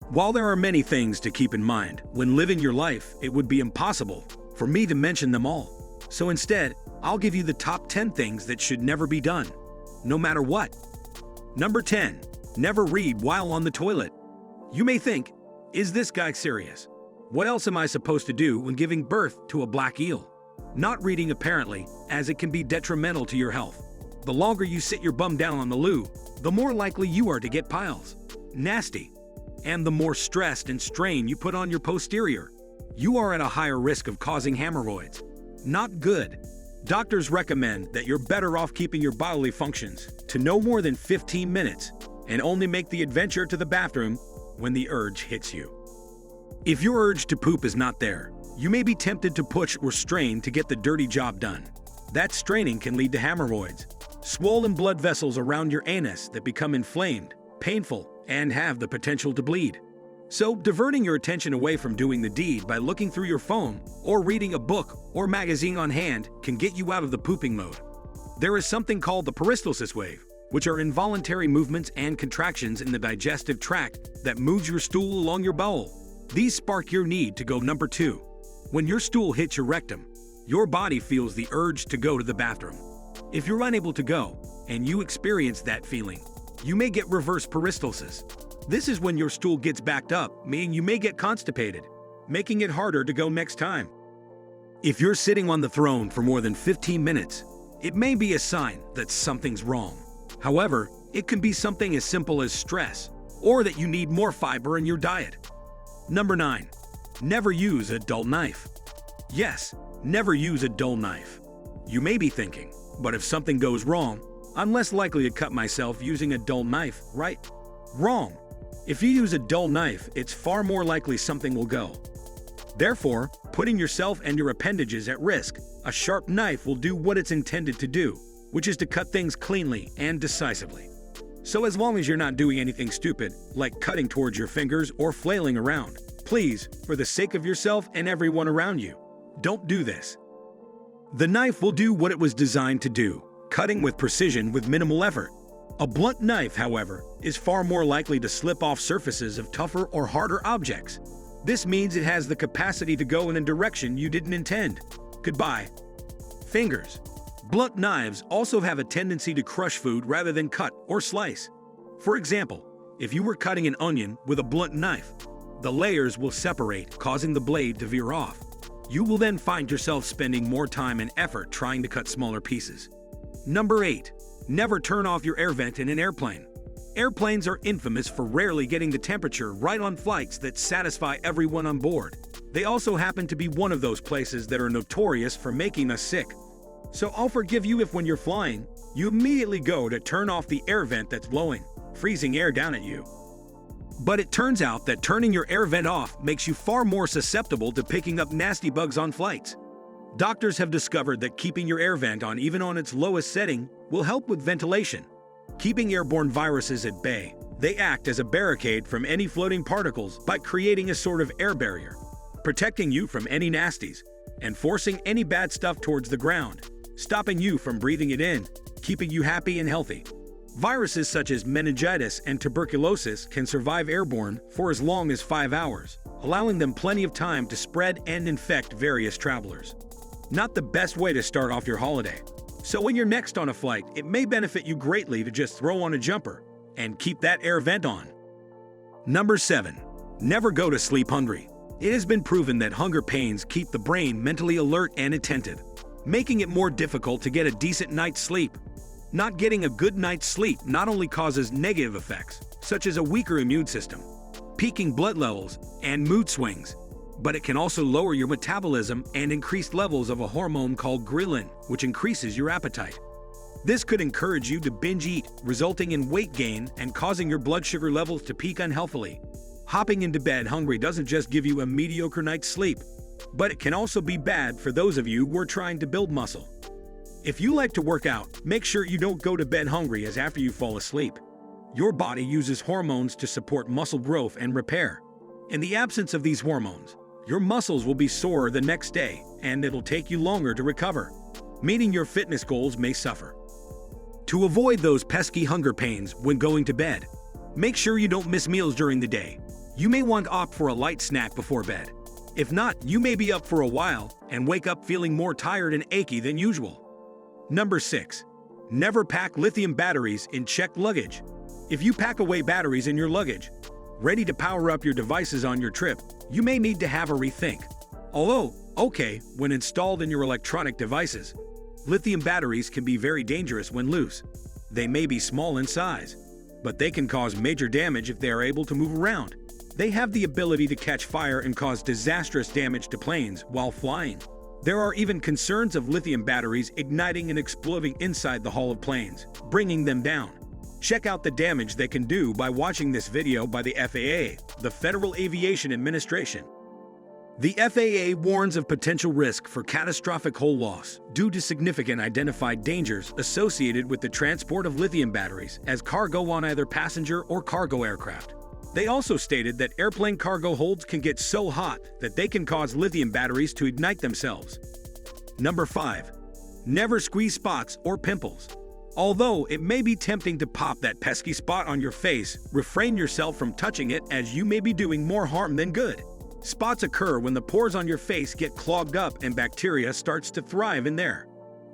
While there are many things to keep in mind when living your life, it would be impossible for me to mention them all. So instead, I'll give you the top 10 things that should never be done, no matter what. Number 10. Never read while on the toilet. You may think, is this guy serious? What else am I supposed to do when giving birth to a black eel? Not reading apparently, as it can be detrimental to your health. The longer you sit your bum down on the loo, the more likely you are to get piles. Nasty. And the more stressed and strain you put on your posterior, you are at a higher risk of causing hemorrhoids. Not good. Doctors recommend that you're better off keeping your bodily functions to no more than 15 minutes and only make the adventure to the bathroom when the urge hits you. If your urge to poop is not there, you may be tempted to push or strain to get the dirty job done. That straining can lead to hemorrhoids, swollen blood vessels around your anus that become inflamed, painful, and have the potential to bleed. So, diverting your attention away from doing the deed by looking through your phone or reading a book or magazine on hand can get you out of the pooping mode. There is something called the peristalsis wave, which are involuntary movements and contractions in the digestive tract that moves your stool along your bowel. These spark your need to go. Number 2. When your stool hits your rectum, your body feels the urge to go to the bathroom. If you're unable to go, and you experience that feeling, you may get reverse peristalsis. This is when your stool gets backed up, meaning you may get constipated, making it harder to go next time. If you're sitting on the throne for more than 15 minutes, it may be a sign that something's wrong. However, it can be something as simple as stress, or that you need more fiber in your diet. Number 9. Never use a dull knife. Yes, never use a dull knife. You may be thinking, but if something goes wrong, I'm less likely to cut myself using a dull knife, right? Wrong. If you use a dull knife, it's far more likely something will go. Therefore, putting yourself and your appendages at risk, a sharp knife will do what it's intended to do, which is to cut things cleanly and decisively. So as long as you're not doing anything stupid, like cutting towards your fingers or flailing around, please, for the sake of yourself and everyone around you, don't do this. The knife will do what it was designed to do, cutting with precision with minimal effort. A blunt knife, however, is far more likely to slip off surfaces of tougher or harder objects. This means it has the capacity to go in a direction you didn't intend. Goodbye. Fingers. Blunt knives also have a tendency to crush food rather than cut or slice. For example, if you were cutting an onion with a blunt knife, the layers will separate, causing the blade to veer off. You will then find yourself spending more time and effort trying to cut smaller pieces. Number 8. Never turn off your air vent in an airplane. Airplanes are infamous for rarely getting the temperature right on flights that satisfy everyone on board. They also happen to be one of those places that are notorious for making us sick. So I'll forgive you if when you're flying, you immediately go to turn off the air vent that's blowing, freezing air down at you. But it turns out that turning your air vent off makes you far more susceptible to picking up nasty bugs on flights. Doctors have discovered that keeping your air vent on even on its lowest setting will help with ventilation, keeping airborne viruses at bay. They act as a barricade from any floating particles by creating a sort of air barrier, protecting you from any nasties and forcing any bad stuff towards the ground, stopping you from breathing it in, keeping you happy and healthy. Viruses such as meningitis and tuberculosis can survive airborne for as long as 5 hours, allowing them plenty of time to spread and infect various travelers. Not the best way to start off your holiday. So when you're next on a flight, it may benefit you greatly to just throw on a jumper and keep that air vent on. Number 7. Never go to sleep hungry. It has been proven that hunger pains keep the brain mentally alert and attentive, making it more difficult to get a decent night's sleep. Not getting a good night's sleep not only causes negative effects, such as a weaker immune system, peaking blood levels, and mood swings, but it can also lower your metabolism and increase levels of a hormone called ghrelin, which increases your appetite. This could encourage you to binge eat, resulting in weight gain and causing your blood sugar levels to peak unhealthily. Hopping into bed hungry doesn't just give you a mediocre night's sleep, but it can also be bad for those of you who are trying to build muscle. If you like to work out, make sure you don't go to bed hungry as after you fall asleep. Your body uses hormones to support muscle growth and repair. In the absence of these hormones, your muscles will be sore the next day and it'll take you longer to recover, meaning your fitness goals may suffer. To avoid those pesky hunger pains when going to bed, make sure you don't miss meals during the day. You may want to opt for a light snack before bed. If not, you may be up for a while and wake up feeling more tired and achy than usual. Number 6. Never pack lithium batteries in checked luggage. If you pack away batteries in your luggage, ready to power up your devices on your trip, you may need to have a rethink. Although, okay, when installed in your electronic devices, lithium batteries can be very dangerous when loose. They may be small in size, but they can cause major damage if they are able to move around. They have the ability to catch fire and cause disastrous damage to planes while flying. There are even concerns of lithium batteries igniting and exploding inside the hull of planes, bringing them down. Check out the damage they can do by watching this video by the FAA, the Federal Aviation Administration. The FAA warns of potential risk for catastrophic hull loss due to significant identified dangers associated with the transport of lithium batteries as cargo on either passenger or cargo aircraft. They also stated that airplane cargo holds can get so hot that they can cause lithium batteries to ignite themselves. Number 5. Never squeeze spots or pimples. Although it may be tempting to pop that pesky spot on your face, refrain yourself from touching it as you may be doing more harm than good. Spots occur when the pores on your face get clogged up and bacteria starts to thrive in there.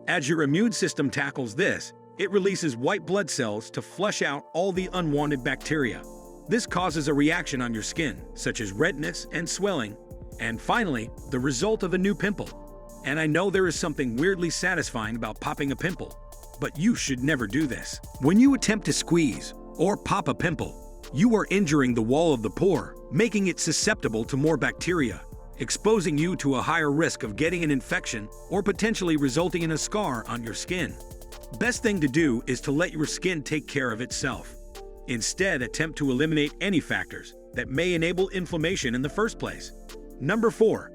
As your immune system tackles this, it releases white blood cells to flush out all the unwanted bacteria. This causes a reaction on your skin, such as redness and swelling, and finally, the result of a new pimple. And I know there is something weirdly satisfying about popping a pimple, but you should never do this. When you attempt to squeeze or pop a pimple, you are injuring the wall of the pore, making it susceptible to more bacteria, exposing you to a higher risk of getting an infection or potentially resulting in a scar on your skin. Best thing to do is to let your skin take care of itself. Instead, attempt to eliminate any factors that may enable inflammation in the first place. Number 4.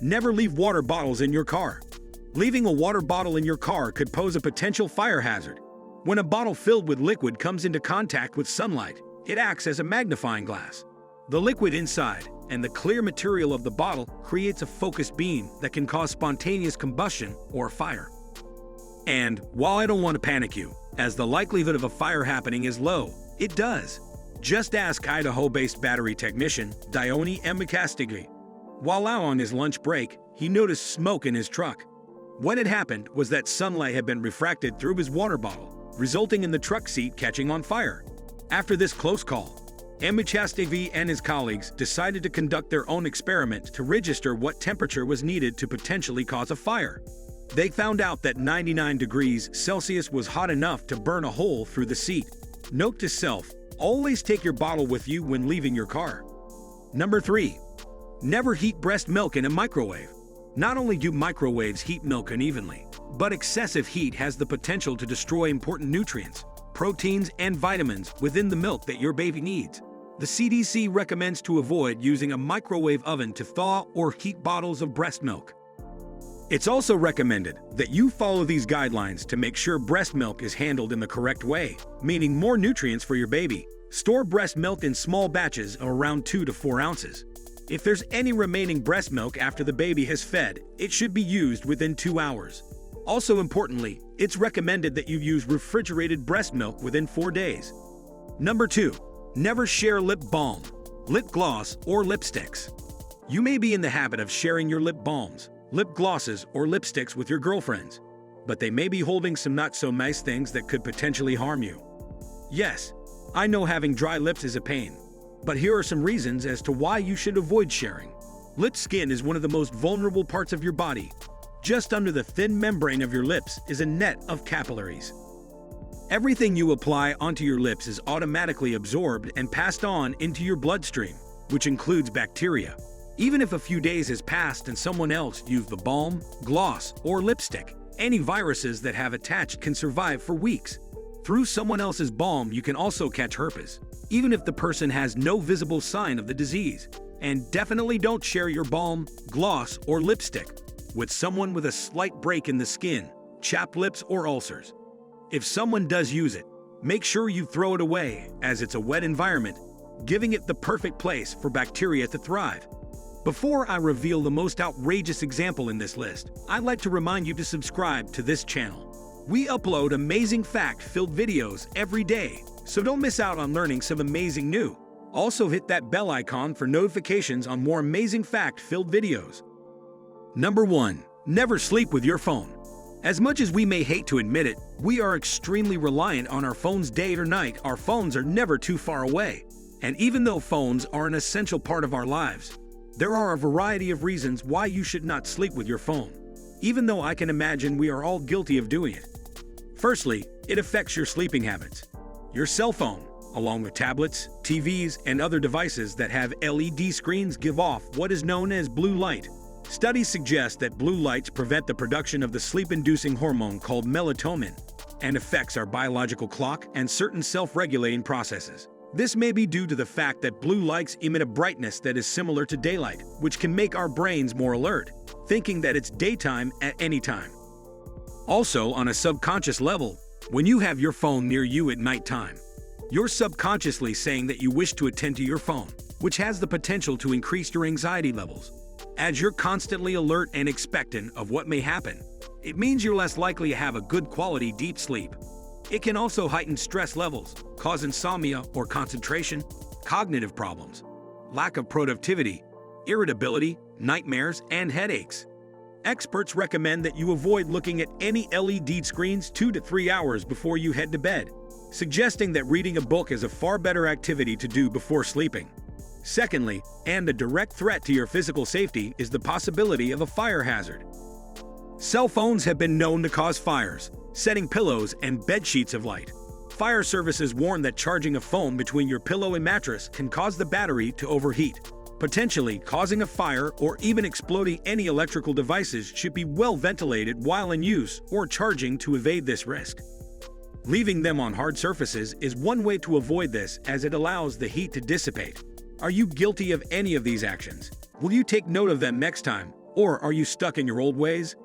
Never leave water bottles in your car. Leaving a water bottle in your car could pose a potential fire hazard. When a bottle filled with liquid comes into contact with sunlight, it acts as a magnifying glass. The liquid inside and the clear material of the bottle creates a focused beam that can cause spontaneous combustion or fire. And while I don't want to panic you, as the likelihood of a fire happening is low, it does. Just ask Idaho-based battery technician Dione Emikastigli. While out on his lunch break, he noticed smoke in his truck. What had happened was that sunlight had been refracted through his water bottle, resulting in the truck seat catching on fire. After this close call, Emikastigli and his colleagues decided to conduct their own experiment to register what temperature was needed to potentially cause a fire. They found out that 99 degrees Celsius was hot enough to burn a hole through the seat. Note to self, always take your bottle with you when leaving your car. Number 3. Never heat breast milk in a microwave. Not only do microwaves heat milk unevenly, but excessive heat has the potential to destroy important nutrients, proteins, and vitamins within the milk that your baby needs. The CDC recommends to avoid using a microwave oven to thaw or heat bottles of breast milk. It's also recommended that you follow these guidelines to make sure breast milk is handled in the correct way, meaning more nutrients for your baby. Store breast milk in small batches of around 2 to 4 ounces. If there's any remaining breast milk after the baby has fed, it should be used within 2 hours. Also importantly, it's recommended that you use refrigerated breast milk within 4 days. Number 2. Never share lip balm, lip gloss, or lipsticks. You may be in the habit of sharing your lip balms, lip glosses, or lipsticks with your girlfriends, but they may be holding some not so nice things that could potentially harm you. Yes, I know having dry lips is a pain, but here are some reasons as to why you should avoid sharing. Lip skin is one of the most vulnerable parts of your body. Just under the thin membrane of your lips is a net of capillaries. Everything you apply onto your lips is automatically absorbed and passed on into your bloodstream, which includes bacteria. Even if a few days has passed and someone else used the balm, gloss, or lipstick, any viruses that have attached can survive for weeks. Through someone else's balm, you can also catch herpes, even if the person has no visible sign of the disease. And definitely don't share your balm, gloss, or lipstick with someone with a slight break in the skin, chapped lips, or ulcers. If someone does use it, make sure you throw it away, as it's a wet environment, giving it the perfect place for bacteria to thrive. Before I reveal the most outrageous example in this list, I'd like to remind you to subscribe to this channel. We upload amazing fact-filled videos every day, so don't miss out on learning some amazing new Also hit that bell icon for notifications on more amazing fact-filled videos. Number 1. Never sleep with your phone. As much as we may hate to admit it, we are extremely reliant on our phones day or night. Our phones are never too far away. And even though phones are an essential part of our lives, there are a variety of reasons why you should not sleep with your phone, even though I can imagine we are all guilty of doing it. Firstly, it affects your sleeping habits. Your cell phone, along with tablets, TVs, and other devices that have LED screens, give off what is known as blue light. Studies suggest that blue lights prevent the production of the sleep-inducing hormone called melatonin and affects our biological clock and certain self-regulating processes. This may be due to the fact that blue lights emit a brightness that is similar to daylight, which can make our brains more alert, thinking that it's daytime at any time. Also, on a subconscious level, when you have your phone near you at nighttime, you're subconsciously saying that you wish to attend to your phone, which has the potential to increase your anxiety levels. As you're constantly alert and expectant of what may happen, it means you're less likely to have a good quality deep sleep. It can also heighten stress levels, cause insomnia or concentration, cognitive problems, lack of productivity, irritability, nightmares, and headaches. Experts recommend that you avoid looking at any LED screens 2 to 3 hours before you head to bed, suggesting that reading a book is a far better activity to do before sleeping. Secondly, and a direct threat to your physical safety, is the possibility of a fire hazard. Cell phones have been known to cause fires, setting pillows and bed sheets alight. Fire services warn that charging a phone between your pillow and mattress can cause the battery to overheat, potentially causing a fire or even exploding. Any electrical devices should be well ventilated while in use or charging to evade this risk. Leaving them on hard surfaces is one way to avoid this, as it allows the heat to dissipate. Are you guilty of any of these actions? Will you take note of them next time, or are you stuck in your old ways?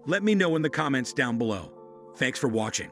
Let me know in the comments down below. Thanks for watching.